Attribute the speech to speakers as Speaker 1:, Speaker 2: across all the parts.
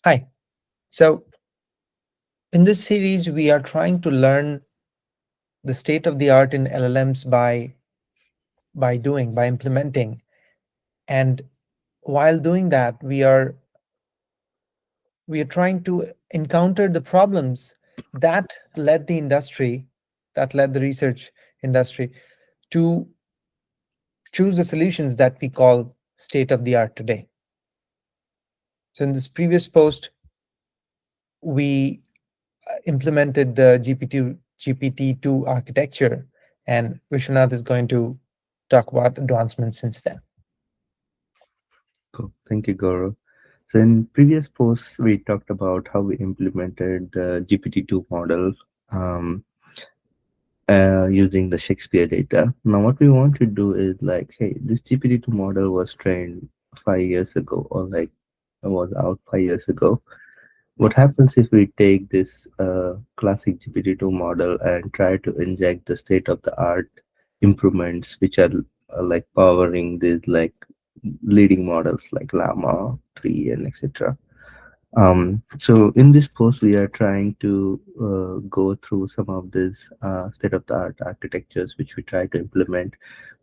Speaker 1: Hi. So, in this series, we are trying to learn the state of the art in LLMs by implementing. And while doing that, we are trying to encounter the problems that led the industry, that led the research industry to choose the solutions that we call state of the art today. So, in this previous post, we implemented the GPT-2 architecture, and Vishwanath is going to talk about advancements since then.
Speaker 2: Cool. Thank you, Gaurav. So in previous posts, we talked about how we implemented the GPT-2 model um, using the Shakespeare data. Now, what we want to do is like, hey, this GPT-2 model was trained 5 years ago, or like was out 5 years ago. What happens if we take this classic GPT-2 model and try to inject the state-of-the-art improvements, which are like powering these like leading models like Llama 3 and etc. So in this post, we are trying to go through some of these state-of-the-art architectures which we try to implement,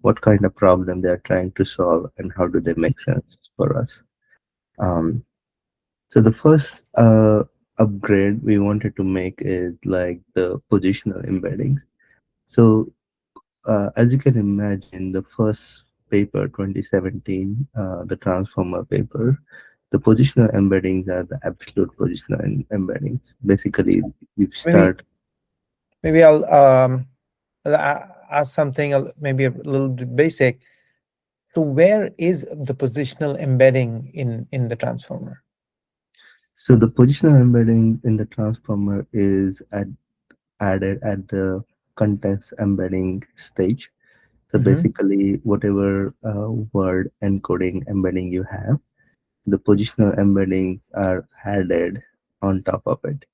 Speaker 2: what kind of problem they are trying to solve, and how do they make sense for us. Um, so the first upgrade we wanted to make is like the positional embeddings. So as you can imagine, the first paper, 2017, the transformer paper, the positional embeddings are the absolute positional embeddings. Basically, you
Speaker 1: Maybe
Speaker 2: start.
Speaker 1: maybe I'll ask something maybe a little bit basic. So, where is the positional embedding in the transformer?
Speaker 2: So the positional embedding in the transformer is added at the context embedding stage. So
Speaker 1: Hmm.
Speaker 2: basically, whatever word encoding embedding you have, the positional embeddings are added on top of it.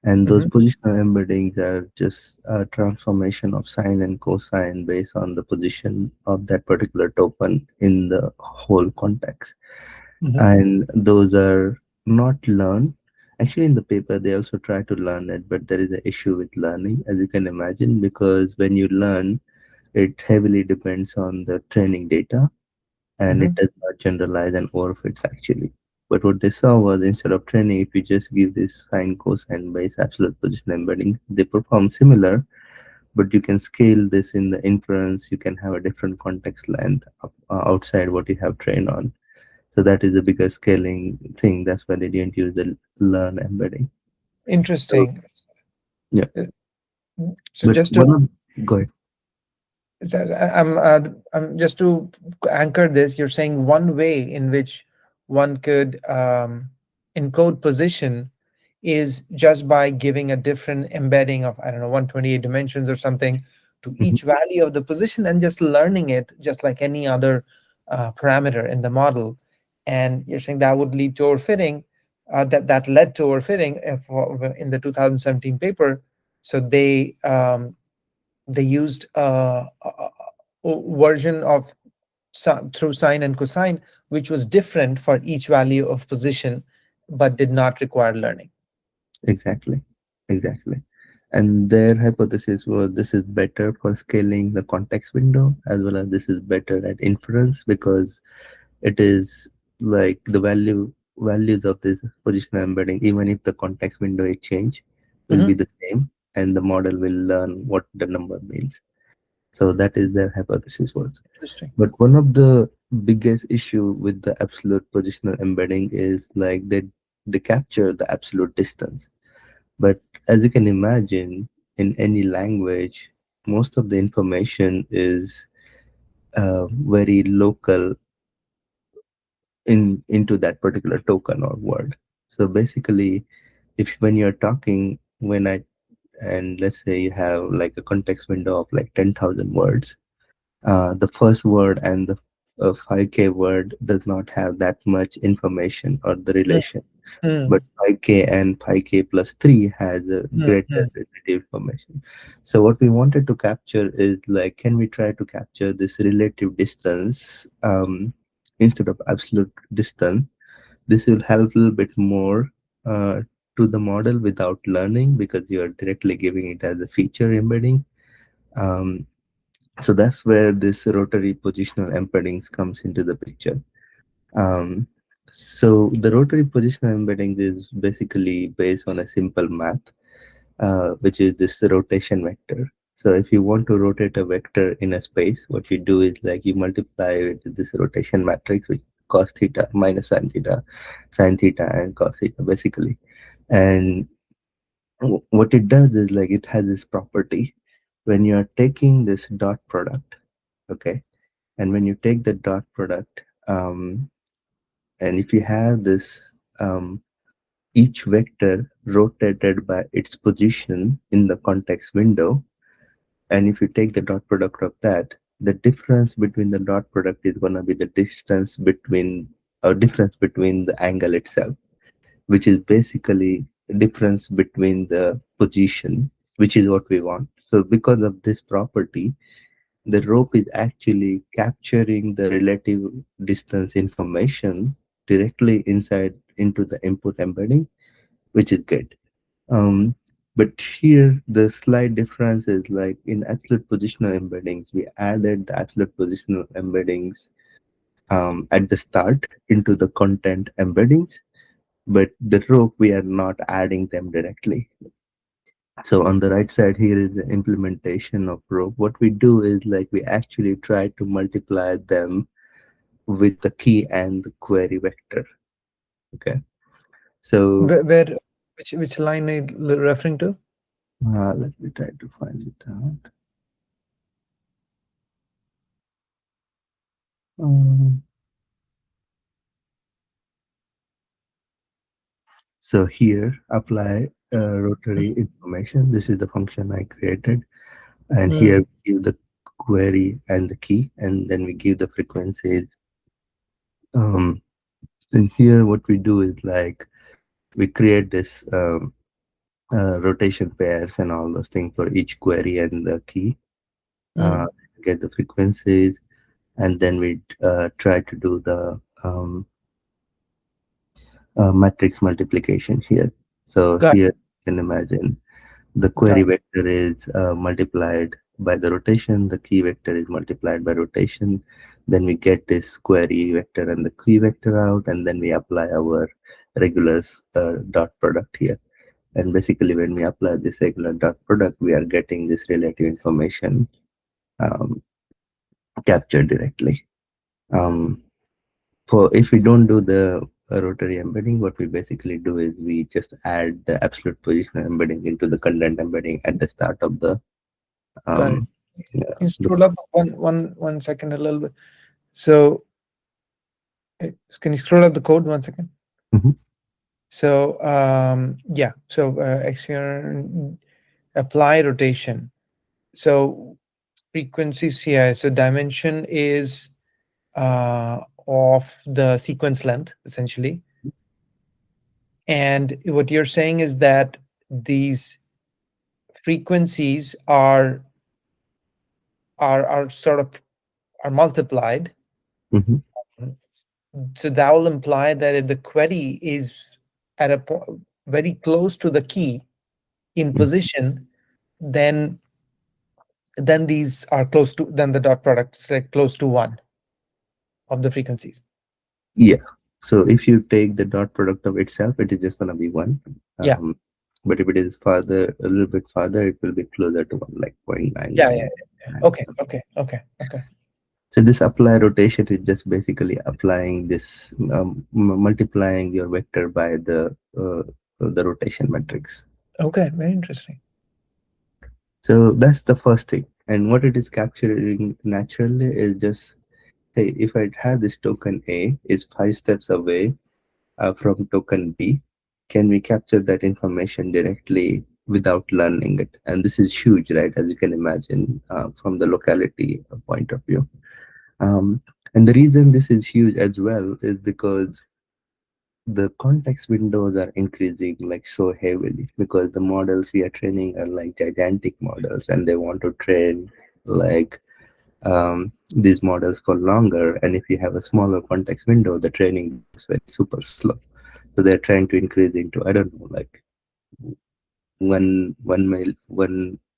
Speaker 2: And those
Speaker 1: Hmm.
Speaker 2: positional embeddings are just a transformation of sine and cosine based on the position of that particular token in the whole context.
Speaker 1: Hmm.
Speaker 2: And those are not learned. Actually, in the paper, they also try to learn it, but there is an issue with learning, as you can imagine, because when you learn, it heavily depends on the training data and
Speaker 1: Hmm.
Speaker 2: it does not generalize and overfits actually. But what they saw was instead of training, if you just give this sine cosine based absolute position embedding, they perform similar, but you can scale this in the inference. You can have a different context length outside what you have trained on. So that is a bigger scaling thing. That's why they didn't use the learn embedding. So
Speaker 1: Interesting.
Speaker 2: yeah,
Speaker 1: Uh, So,
Speaker 2: but
Speaker 1: just to
Speaker 2: one of go ahead.
Speaker 1: So, I'm just to anchor this. You're saying one way in which one could encode position is just by giving a different embedding of, I don't know, 128 dimensions or something to
Speaker 2: Mhm.
Speaker 1: each value of the position and just learning it just like any other parameter in the model. And you're saying that would lead to overfitting, that led to overfitting in the 2017 paper. So they used a version of through sine and cosine, which was different for each value of position, but did not require learning.
Speaker 2: Exactly, exactly. And their hypothesis was this is better for scaling the context window as well as this is better at inference because it is like the values of this positional embedding, even if the context window is changed, will be
Speaker 1: Hmm.
Speaker 2: the same and the model will learn what the number means. So that is their hypothesis was.
Speaker 1: Interesting.
Speaker 2: But one of the biggest issue with the absolute positional embedding is like they capture the absolute distance, but as you can imagine, in any language, most of the information is very local into that particular token or word. So basically, if when you're talking, when I and let's say you have like a context window of like 10,000 words, the first word and the 5K word does not have that much information or the relation,
Speaker 1: Mm-hmm.
Speaker 2: but 5K and 5K plus 3 has a greater
Speaker 1: Mm-hmm.
Speaker 2: relative information. So what we wanted to capture is like, can we try to capture this relative distance instead of absolute distance? This will help a little bit more to the model without learning because you are directly giving it as a feature embedding. Um, so that's where this rotary positional embeddings comes into the picture. Um, so the rotary positional embeddings is basically based on a simple math, which is this rotation vector. So if you want to rotate a vector in a space, what you do is like you multiply it with this rotation matrix, which cos theta minus sin theta and cos theta basically. And what it does is like it has this property when you are taking this dot product, okay, and when you take the dot product, and if you have this each vector rotated by its position in the context window, and if you take the dot product of that, the difference between the dot product is going to be the distance between or difference between the angle itself, which is basically difference between the position, which is what we want. So because of this property, the rope is actually capturing the relative distance information directly inside into the input embedding, which is good. Um, but here the slight difference is like in absolute positional embeddings, we added the absolute positional embeddings at the start into the content embeddings, but the rope we are not adding them directly. So on the right side here is the implementation of rope. What we do is like we actually try to multiply them with the key and the query vector. Okay. So
Speaker 1: Where which line are you referring to?
Speaker 2: let me try to find it out. Um, so here apply rotary information. This is the function I created. And
Speaker 1: Mm,
Speaker 2: here we give the query and the key, and then we give the frequencies. Um, and here what we do is like we create this rotation pairs and all those things for each query and the key, uh,
Speaker 1: mm,
Speaker 2: get the frequencies, and then we try to do the matrix multiplication here. So
Speaker 1: got
Speaker 2: here you can imagine the
Speaker 1: got
Speaker 2: query vector is multiplied by the rotation, the key vector is multiplied by rotation. Then we get this query vector and the key vector out, and then we apply our regular dot product here. And basically, when we apply this regular dot product, we are getting this relative information um, captured directly. Um, for if we don't do the rotary embedding, what we basically do is we just add the absolute positional embedding into the content embedding at the start of the
Speaker 1: got it.
Speaker 2: um, yeah,
Speaker 1: Can you
Speaker 2: the,
Speaker 1: scroll up one second a little bit? So can you scroll up the code 1 second?
Speaker 2: Mhm,
Speaker 1: So yeah, so external apply rotation. So frequencies, yeah. So dimension is of the sequence length essentially, and what you're saying is that these frequencies are sort of are multiplied.
Speaker 2: mhm,
Speaker 1: So that will imply that if the query is at very close to the key in
Speaker 2: mhm.
Speaker 1: position, then these are close to, then the dot product is like close to one of the frequencies.
Speaker 2: Yeah. So if you take the dot product of itself, it is just gonna be one.
Speaker 1: Yeah,
Speaker 2: Um, but if it is farther, a little bit farther, it will be closer to one, like
Speaker 1: yeah, yeah.
Speaker 2: 0.999.
Speaker 1: Okay, okay, okay, okay,
Speaker 2: So this apply rotation is just basically applying this, multiplying your vector by the rotation matrix.
Speaker 1: okay. Very interesting.
Speaker 2: So that's the first thing. And what it is capturing naturally is just, hey, if I have this token A is 5 steps away from token B, can we capture that information directly without learning it? And this is huge, right? As you can imagine, from the locality point of view. Um, and the reason this is huge as well is because the context windows are increasing like so heavily because the models we are training are like gigantic models and they want to train like these models for longer. And if you have a smaller context window, the training becomes very super slow. So they're trying to increase into, I don't know, like one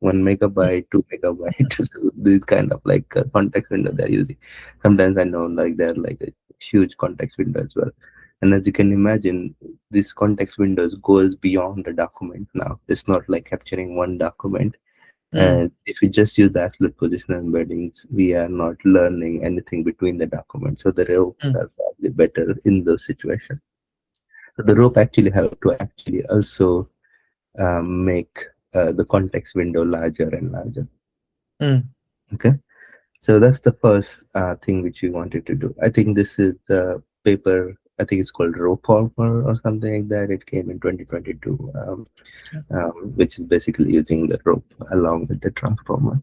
Speaker 2: megabyte, 2 megabyte. So these kind of like context window they're using. Sometimes I know like they're like a huge context window as well. And as you can imagine, this context windows goes beyond the document now. It's not like capturing one document.
Speaker 1: Mm,
Speaker 2: And if we just use the absolute positional embeddings, we are not learning anything between the documents. So the ropes
Speaker 1: mm,
Speaker 2: are probably better in those situations. So the rope actually help to actually also make the context window larger and larger.
Speaker 1: mm.
Speaker 2: Okay, so that's the first thing which we wanted to do. I think this is the paper. I think it's called rope former or something like that. It came in 2022, which is basically using the rope along with the transformer.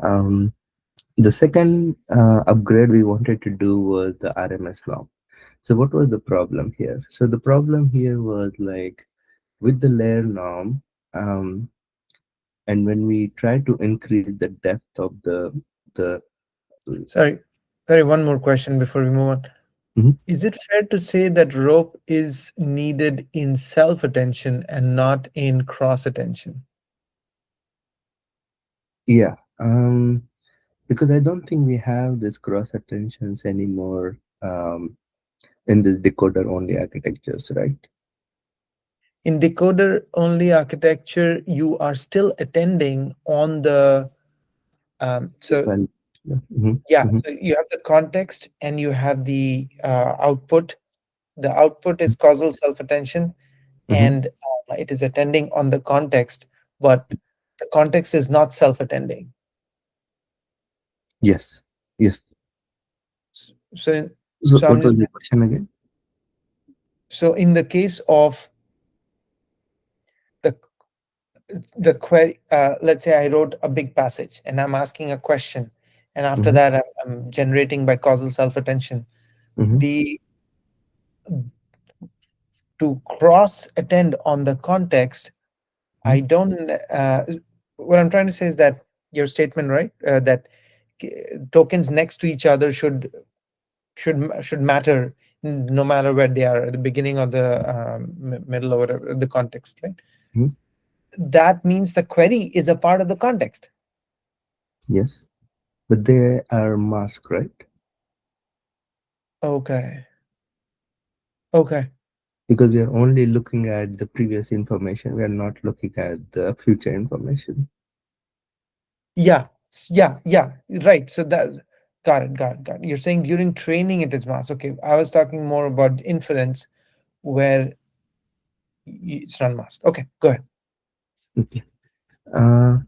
Speaker 2: Um, the second upgrade we wanted to do was the RMS norm. So what was the problem here? So the problem here was like with the layer norm, um, and when we try to increase the depth of the
Speaker 1: Sorry, sorry. One more question before we move on.
Speaker 2: Mhm.
Speaker 1: Is it fair to say that rope is needed in self attention and not in cross attention?
Speaker 2: Yeah, because I don't think we have this cross attentions anymore in this decoder only architectures, right?
Speaker 1: In decoder only architecture, you are still attending on the so
Speaker 2: Well, mm-hmm,
Speaker 1: yeah,
Speaker 2: mm-hmm,
Speaker 1: so you have the context and you have the output. The output is causal self attention,
Speaker 2: mm-hmm.
Speaker 1: and it is attending on the context, but the context is not self attending.
Speaker 2: Yes, yes.
Speaker 1: So,
Speaker 2: So
Speaker 1: so I'm
Speaker 2: what
Speaker 1: just
Speaker 2: was the question again?
Speaker 1: so in the case of the query, let's say I wrote a big passage and I'm asking a question, and after
Speaker 2: Mm-hmm,
Speaker 1: that I'm generating by causal self attention.
Speaker 2: mm-hmm,
Speaker 1: The To cross attend on the context, I don't. What I'm trying to say is that your statement, right? That tokens next to each other should matter no matter where they are at the beginning or the middle or whatever the context, right?
Speaker 2: mm-hmm.
Speaker 1: That means the query is a part of the context.
Speaker 2: Yes, but they are masked, right?
Speaker 1: Okay. Okay.
Speaker 2: Because we are only looking at the previous information. We are not looking at the future information.
Speaker 1: Yeah. Yeah. Right. So that got it. You're saying during training it is mass. Okay. I was talking more about inference where it's not masked. Okay. Go ahead.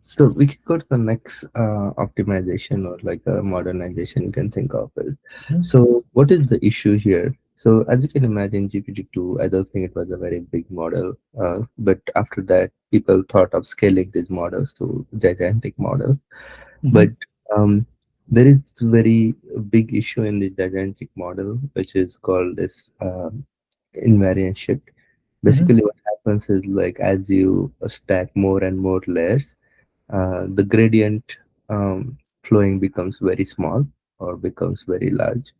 Speaker 2: So we can go to the next optimization or like a modernization you can think of it.
Speaker 1: Mhm.
Speaker 2: So what is the issue here? So as you can imagine, GPT-2, I don't think it was a very big model, but after that, people thought of scaling these models to gigantic model. But
Speaker 1: Mhm.
Speaker 2: um, there is very big issue in the gigantic model, which is called this invariant shift.
Speaker 1: Mhm.
Speaker 2: Basically, what happens is like as you stack more and more layers, the gradient flowing becomes very small or becomes very large.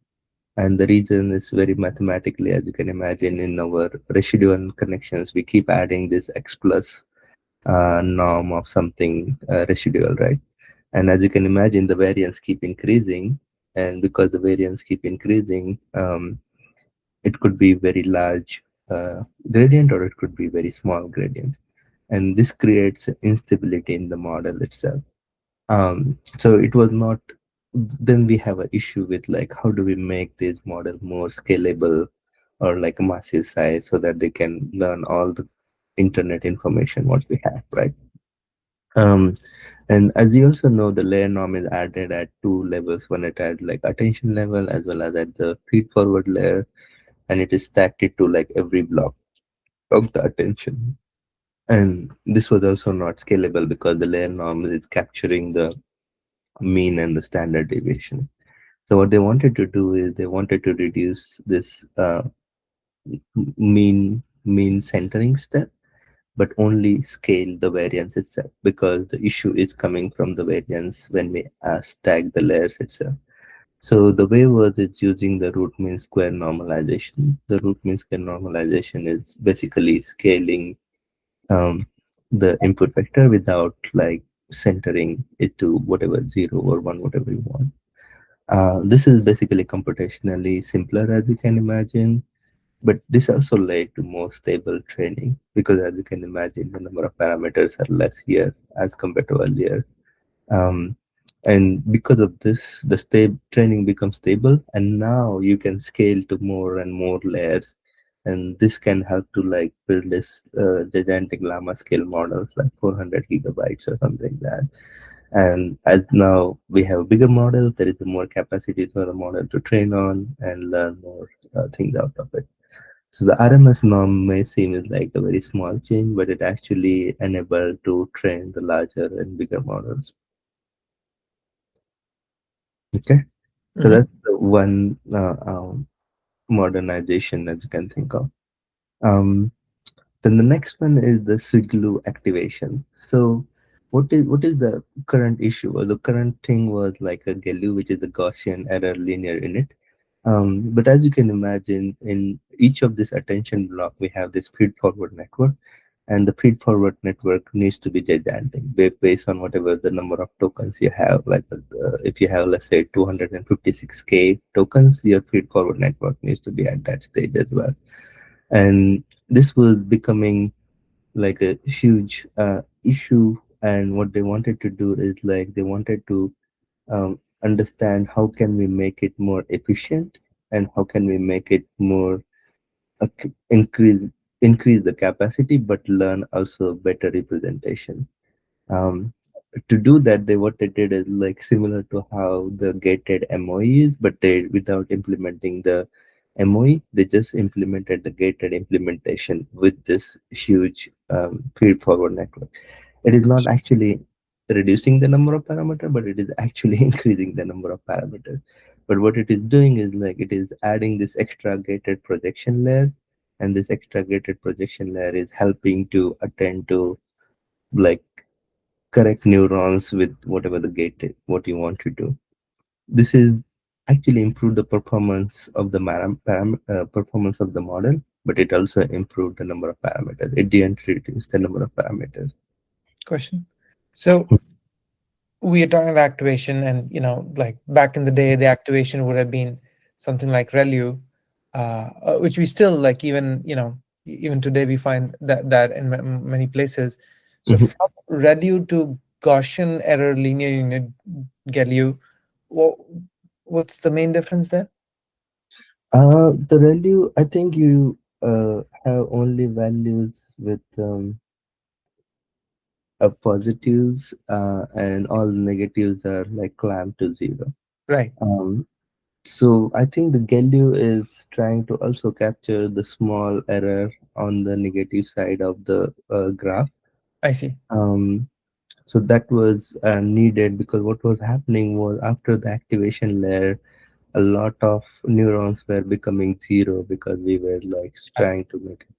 Speaker 2: And the reason is very mathematically, as you can imagine, in our residual connections, we keep adding this x plus norm of something residual, right? And as you can imagine, the variance keep increasing. And because the variance keep increasing, it could be very large gradient or it could be very small gradient. And this creates instability in the model itself. So it was not, then we have an issue with like how do we make this model more scalable or like a massive size so that they can learn all the internet information what we have, right? um and as you also know, the layer norm is added at two levels, one at like attention level as well as at the feed forward layer, and it is stacked it to like every block of the attention. And this was also not scalable because the layer norm is capturing the mean and the standard deviation. So what they wanted to do is they wanted to reduce this mean centering step, but only scale the variance itself because the issue is coming from the variance when we stack the layers itself. So the way was it's using the root mean square normalization. The root mean square normalization is basically scaling um, the input vector without like centering it to whatever zero or one, whatever you want. This is basically computationally simpler as you can imagine, but this also led to more stable training because as you can imagine, the number of parameters are less here as compared to earlier. um, and because of this the training becomes stable, and now you can scale to more and more layers, and this can help to like build this gigantic llama scale models like 400 gigabytes or something like that. And as now we have a bigger model, there is more capacity for the model to train on and learn more things out of it. So the RMS norm may seem is like a very small change, but it actually enabled to train the larger and bigger models. Okay. So
Speaker 1: Hmm.
Speaker 2: that's the one modernization that you can think of. Um, then the next one is the Swiglu activation. So what is the current issue? Or the current thing was like a GLU, which is the Gaussian error linear unit. But as you can imagine, in each of this attention block, we have this feed-forward network, and the feed-forward network needs to be gigantic based on whatever the number of tokens you have. Like if you have, let's say, 256K tokens, your feed-forward network needs to be at that stage as well. And this was becoming like a huge issue. And what they wanted to do is like they wanted to understand how can we make it more efficient and how can we make it more uh, c- increase increase the capacity but learn also better representation. um, to do that, what they did is like similar to how the gated MOE is, but they without implementing the MOE, they just implemented the gated implementation with this huge feed forward network. It is not actually reducing the number of parameters, but it is actually increasing the number of parameters. But what it is doing is like it is adding this extra gated projection layer, and this extra gated projection layer is helping to attend to like correct neurons with whatever the gate is, what you want to do. This is actually improve the performance of the performance of the model, but it also improved the number of parameters. It didn't reduce the number of parameters.
Speaker 1: Question. So we are talking about activation, and like back in the day, the activation would have been something like ReLU, which we still like. Even even today, we find that in many places. So
Speaker 2: Mhm.
Speaker 1: from ReLU to Gaussian error linear unit GLU, what, what's the main difference there?
Speaker 2: The value, I think you have only values with positives, and all negatives are like clamped to zero.
Speaker 1: Right.
Speaker 2: Um, So I think the GLU is trying to also capture the small error on the negative side of the graph.
Speaker 1: I see.
Speaker 2: Um, so that was needed because what was happening was after the activation layer, a lot of neurons were becoming zero because we were like
Speaker 1: Got it.
Speaker 2: trying to make it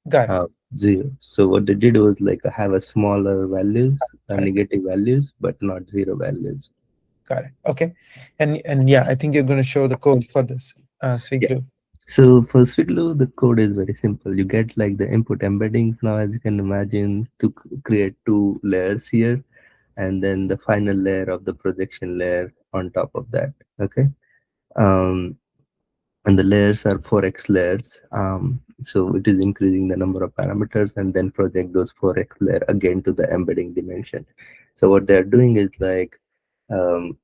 Speaker 1: Got it.
Speaker 2: zero. So what they did was like have a smaller values,
Speaker 1: Got it.
Speaker 2: negative values, but not zero values.
Speaker 1: Got it. Okay. And yeah, I think you're going to show the code for this sweet
Speaker 2: Yeah.
Speaker 1: glue.
Speaker 2: So for Swiglu, the code is very simple. You get like the input embeddings now, as you can imagine, to create two layers here, and then the final layer of the projection layer on top of that. Okay. Um, and the layers are 4x layers. So it is increasing the number of parameters and then project those 4x layer again to the embedding dimension. So what they're doing is like um,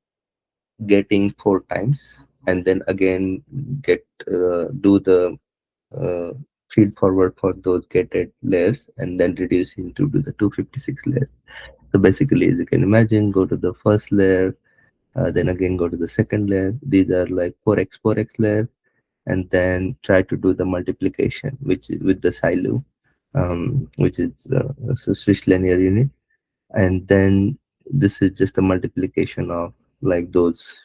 Speaker 2: getting 4 times and then again get do the uh, feed forward for those gated layers and then reduce into the 256 layer. So basically, as you can imagine, go to the first layer, then again go to the second layer. These are like 4x layer, and then try to do the multiplication, which is with the SILU, which is so Swiss linear unit, and then this is just a multiplication of like those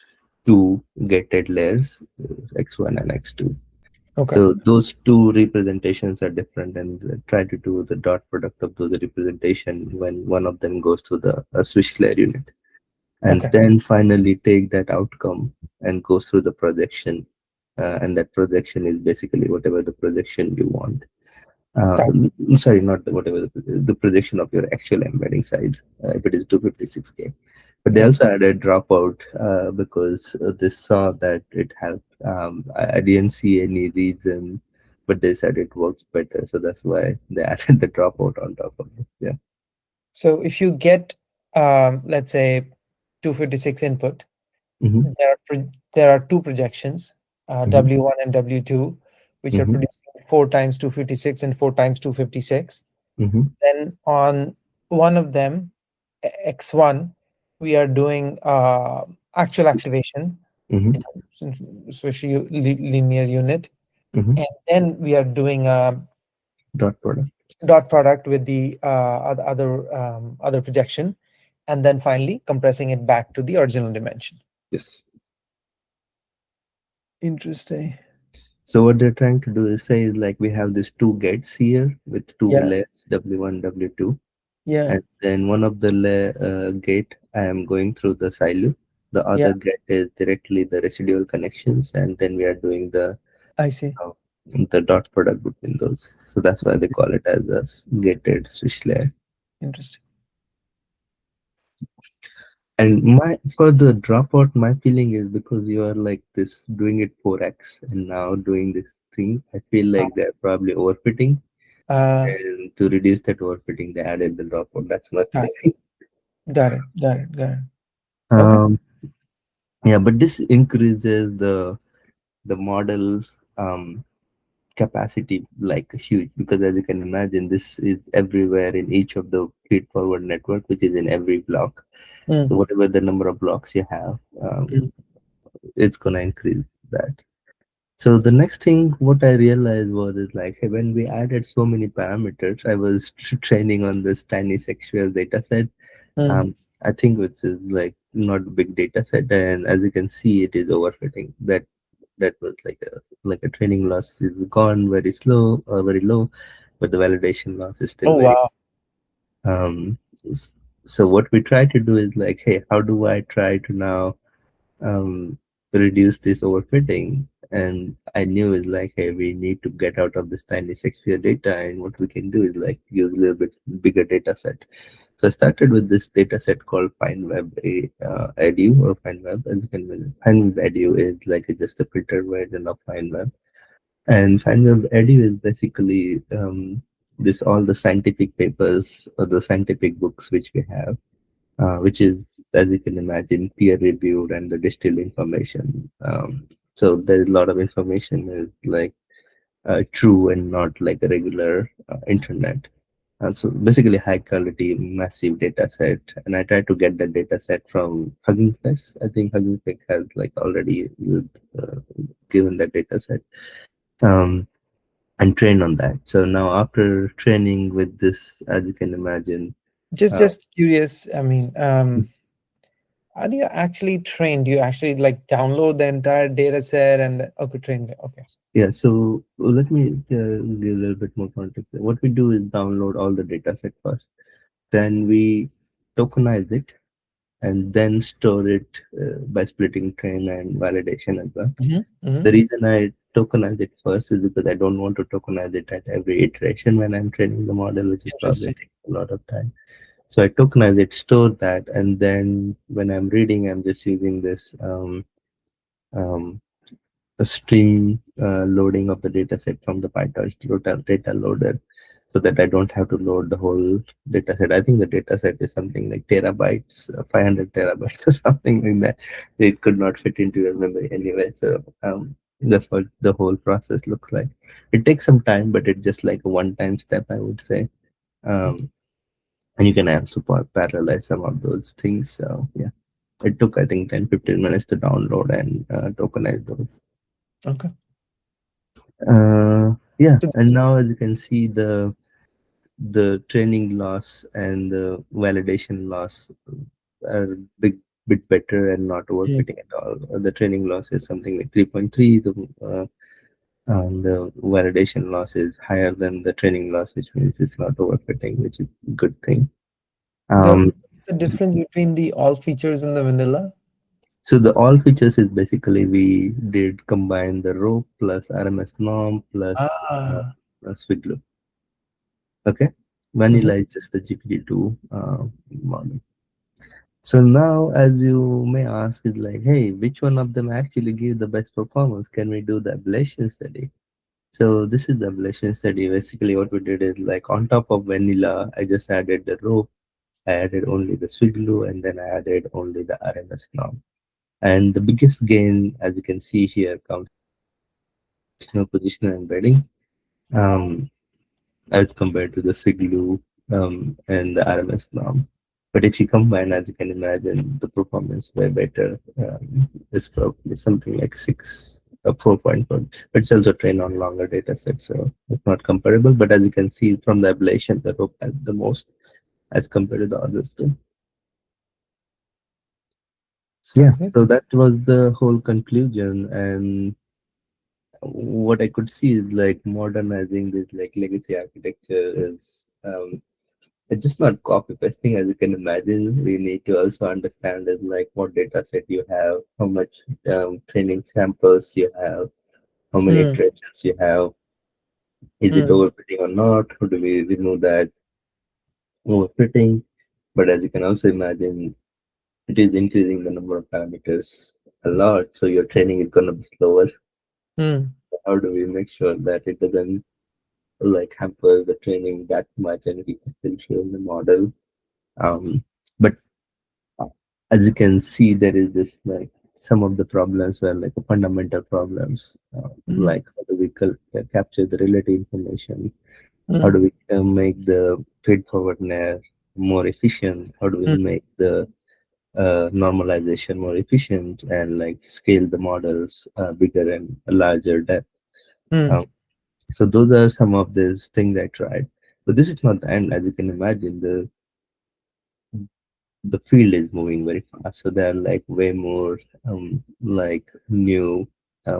Speaker 2: two gated layers, x1 and x2.
Speaker 1: Okay.
Speaker 2: So those two representations are different, and try to do the dot product of those representation when one of them goes to the switch layer unit, and
Speaker 1: Okay.
Speaker 2: then finally take that outcome. and goes through the projection, and that projection is basically whatever the projection you want.
Speaker 1: Got
Speaker 2: Sorry, not whatever the projection of your actual embedding size, if it is 256K. But
Speaker 1: it.
Speaker 2: they
Speaker 1: Yeah.
Speaker 2: also added dropout because they saw that it helped. I didn't see any reason, but they said it works better, so that's why they added the dropout on top of it. Yeah.
Speaker 1: So if you get, let's say, 256 input,
Speaker 2: Mm-hmm.
Speaker 1: there are two projections,
Speaker 2: Mm-hmm.
Speaker 1: W1 and W2, which are
Speaker 2: Mm-hmm.
Speaker 1: producing 4 times 256 and 4 times 256.
Speaker 2: Mm-hmm.
Speaker 1: Then on one of them, X1, we are doing actual activation,
Speaker 2: Mm-hmm.
Speaker 1: you know, especially linear unit.
Speaker 2: Mm-hmm.
Speaker 1: And then we are doing a
Speaker 2: Dot product.
Speaker 1: dot product with the other projection, and then finally compressing it back to the original dimension.
Speaker 2: Yes.
Speaker 1: Interesting.
Speaker 2: So what they're trying to do is say is like we have these two gates here with two
Speaker 1: Yeah,
Speaker 2: layers, W1, W2,
Speaker 1: yeah,
Speaker 2: and then one of the gate I am going through the silo. The
Speaker 1: yeah.
Speaker 2: other gate is directly the residual connections, and then we are doing
Speaker 1: I see.
Speaker 2: uh, the dot product between those. So that's why they call it as a gated switch layer.
Speaker 1: Interesting.
Speaker 2: And my for the dropout, my feeling is because you are like this doing it 4x and now doing this thing, I feel
Speaker 1: Uh,
Speaker 2: like they're probably overfitting.
Speaker 1: uh,
Speaker 2: And to reduce that overfitting, they added the dropout. That's my
Speaker 1: got
Speaker 2: feeling.
Speaker 1: got it. Got it. Got it. Okay.
Speaker 2: Um, yeah, but this increases the model um, capacity like huge because as you can imagine, this is everywhere in each of the feed forward network, which is in every block. So
Speaker 1: Mm,
Speaker 2: whatever the number of blocks you have,
Speaker 1: mm.
Speaker 2: it's gonna increase that. So the next thing, what I realized was is like hey, when we added so many parameters, I was training on this tiny sexual data set.
Speaker 1: Mm.
Speaker 2: I think which is like not a big data set, and as you can see, it is overfitting. That was like a training loss is gone very slow, very low, but the validation loss is still
Speaker 1: Oh
Speaker 2: very.
Speaker 1: wow.
Speaker 2: Um, so what we try to do is like, hey, how do I try to now um, reduce this overfitting? And I knew is like, hey, we need to get out of this tiny Shakespeare data, and what we can do is like use a little bit bigger data set. So I started with this data set called FineWeb Edu or FineWeb. As you can imagine, FineWeb Edu is like just a filter version of FineWeb, and FineWeb Edu is basically this all the scientific papers or the scientific books which we have, which is, as you can imagine, peer reviewed and the distilled information. So there's a lot of information is like true and not like a regular internet. And so basically high quality, massive data set. And I try to get the data set from Hugging Face. I think Hugging Face has like already used, given that data set. Um, and train on that. So now after training with this, as you can imagine, uh,
Speaker 1: Just curious. I mean, how do you actually train? Do you actually like download the entire data set and okay, train it? Okay.
Speaker 2: yeah, so let me give a little bit more context. What we do is download all the data set first. Then we tokenize it and then store it by splitting train and validation as well.
Speaker 1: Hmm.
Speaker 2: The reason I tokenize it first is because I don't want to tokenize it at every iteration when I'm training the model, which is probably
Speaker 1: Interesting.
Speaker 2: takes a lot of time. So I tokenize it, store that, and then when I'm reading, I'm just using this um, a stream loading of the data set from the PyTorch data loader so that I don't have to load the whole data set. I think the data set is something like terabytes, 500 terabytes or something like that. It could not fit into your memory anyway. So that's what the whole process looks like. It takes some time, but it's just like a one-time step, I would say. Um, and you can also parallelize some of those things. So yeah, it took I think 10-15 minutes to download and tokenize those.
Speaker 1: Okay.
Speaker 2: Yeah,
Speaker 1: So
Speaker 2: and now as you can see, the training loss and the validation loss are bit better and not
Speaker 1: mm,
Speaker 2: overfitting at all. The training loss is something like 3.3. And the validation loss is higher than the training loss, which means it's not overfitting, which is a good thing.
Speaker 1: the
Speaker 2: Um,
Speaker 1: the difference between the all features and the vanilla.
Speaker 2: So the all features is basically we did combine the rope plus RMS norm plus
Speaker 1: Ah.
Speaker 2: Swiglu. Okay,
Speaker 1: Mhm.
Speaker 2: vanilla is just the GPT-2 model. So now, as you may ask, is like, hey, which one of them actually give the best performance? Can we do the ablation study? So this is the ablation study. Basically, what we did is like on top of vanilla, I just added the rope. I added only the Swiglu, and then I added only the RMS norm. And the biggest gain, as you can see here, comes from the rotational positional embedding, um, as compared to the Swiglu and the RMS norm. But if you combine, as you can imagine, the performance way better. Is probably something like 4.4. But it's also trained on longer data sets, so it's not comparable. But as you can see from the ablation, the rope has the most as compared to the others too. Yeah,
Speaker 1: Sounds good.
Speaker 2: so that was the whole conclusion. And what I could see is like modernizing this like legacy architecture is it's just not copy pasting as you can imagine. We need to also understand is like what data set you have, how much training samples you have, how many
Speaker 1: Mm,
Speaker 2: iterations you have, is it
Speaker 1: mm,
Speaker 2: overfitting or not? How do we remove that overfitting? But as you can also imagine, it is increasing the number of parameters a lot, so your training is gonna be slower.
Speaker 1: mm,
Speaker 2: How do we make sure that it doesn't like hamper the training that much and we can still train the model? But as you can see, there is this like some of the problems were like fundamental problems,
Speaker 1: mm,
Speaker 2: like how do we capture the relative information? How do
Speaker 1: mm,
Speaker 2: we make the feed forwardness more efficient? How do we
Speaker 1: mm,
Speaker 2: make the normalization more efficient and like scale the models bigger and larger depth?
Speaker 1: mm,
Speaker 2: Um, so those are some of these things I tried. But this is not the end. As you can imagine, the field is moving very fast. So there are like way more like new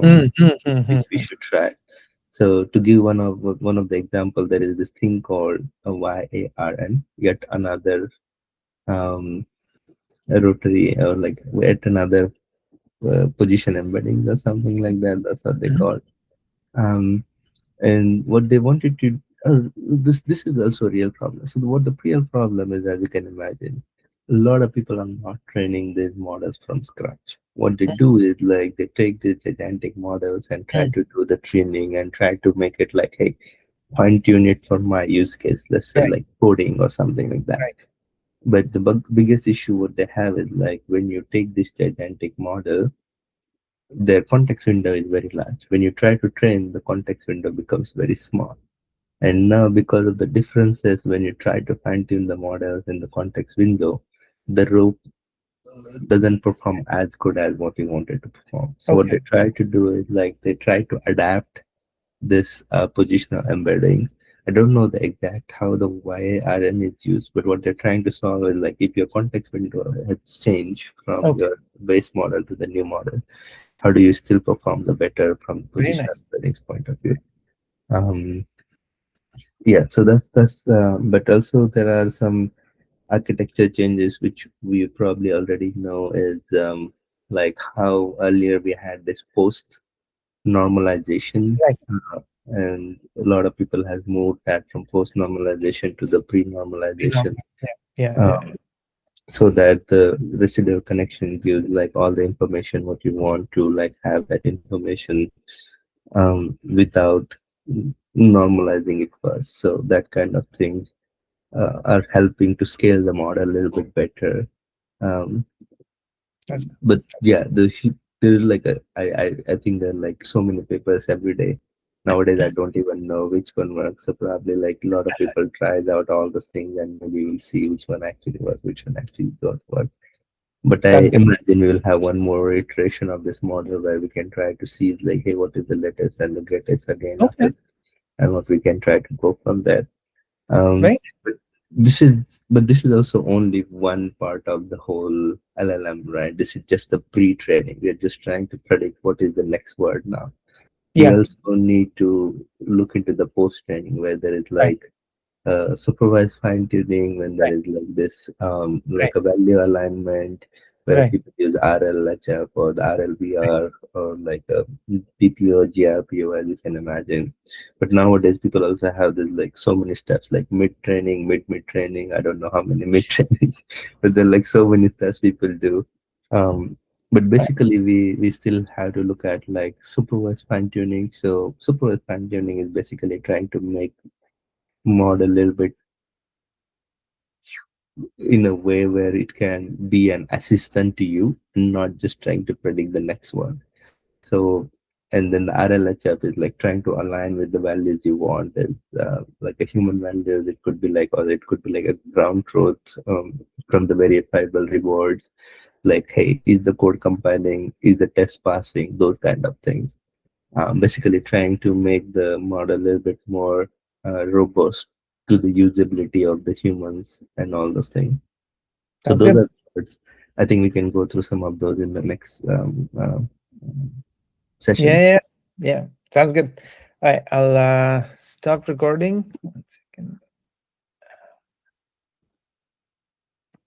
Speaker 1: mm, mm,
Speaker 2: which
Speaker 1: mm,
Speaker 2: we should try. So to give one of the example, there is this thing called a YARN, yet another um, a rotary or like yet another position embedding or something like that. That's what they
Speaker 1: mm,
Speaker 2: call. Um, and what they wanted to this is also a real problem. So what the real problem is, as you can imagine, a lot of people are not training these models from scratch. What they do is like they take these gigantic models and try
Speaker 1: mm,
Speaker 2: to do the training and try to make it like, hey, fine tune it for my use case, let's say
Speaker 1: right,
Speaker 2: like coding or something like that.
Speaker 1: right.
Speaker 2: But the biggest issue what they have is like when you take this gigantic model, their context window is very large. When you try to train, the context window becomes very small. And now, because of the differences, when you try to fine tune the models in the context window, the rope doesn't perform as good as what you wanted to perform. So, what
Speaker 1: Okay.
Speaker 2: they try to do is like they try to adapt this positional embedding. I don't know the exact how the YARN is used, but what they're trying to solve is like if your context window has changed from
Speaker 1: Okay.
Speaker 2: your base model to the new model, how do you still perform the better from the
Speaker 1: Very
Speaker 2: positional
Speaker 1: nice.
Speaker 2: embedding point of view? Um, yeah, so that's but also there are some architecture changes which we probably already know is like how earlier we had this post normalization,
Speaker 1: Right.
Speaker 2: and a lot of people has moved that from post normalization to the pre
Speaker 1: Very normal.
Speaker 2: normalization,
Speaker 1: Yeah. Yeah. Yeah.
Speaker 2: um, so that the residual connection gives like all the information what you want to like have that information without normalizing it first. So that kind of things are helping to scale the model a little bit better. Um,
Speaker 1: That's good.
Speaker 2: but
Speaker 1: That's
Speaker 2: yeah, there's like I think there are like so many papers every day. Nowadays, I don't even know which one works. So probably like a lot of people tries out all those things, and maybe we'll see which one actually works, which one actually don't work. But I
Speaker 1: sounds good.
Speaker 2: imagine we will have one more iteration of this model where we can try to see like, hey, what is the latest and the greatest again
Speaker 1: Okay.
Speaker 2: after, and what we can try to go from there. Um,
Speaker 1: Right.
Speaker 2: but this is also only one part of the whole LLM, right? This is just the pre-training. We're just trying to predict what is the next word now. We
Speaker 1: Yeah.
Speaker 2: also need to look into the post-training where there is
Speaker 1: Right.
Speaker 2: like supervised fine-tuning, when there
Speaker 1: Right.
Speaker 2: is like this like
Speaker 1: Right.
Speaker 2: a value alignment, where
Speaker 1: Right.
Speaker 2: people use RLHF or the RLVR or like a PPO, GRPO, as you can imagine. But nowadays, people also have this like so many steps, like mid training, mid training. I don't know how many mid training, but there are like so many steps people do. But
Speaker 1: Right.
Speaker 2: basically, we still have to look at like supervised fine tuning. So supervised fine tuning is basically trying to make model a little bit in a way where it can be an assistant to you, not just trying to predict the next one. So, and then the RLHF is like trying to align with the values you want. As like a human values, it could be like, or it could be like a ground truth from the verifiable rewards. Like, hey, is the code compiling? Is the test passing? Those kind of things. Basically, trying to make the model a little bit more robust to the usability of the humans and all those things. So
Speaker 1: Sounds
Speaker 2: those
Speaker 1: good.
Speaker 2: are the parts. I think we can go through some of those in the next
Speaker 1: Yeah,
Speaker 2: sessions.
Speaker 1: yeah, yeah. Sounds good. All right, I'll stop recording.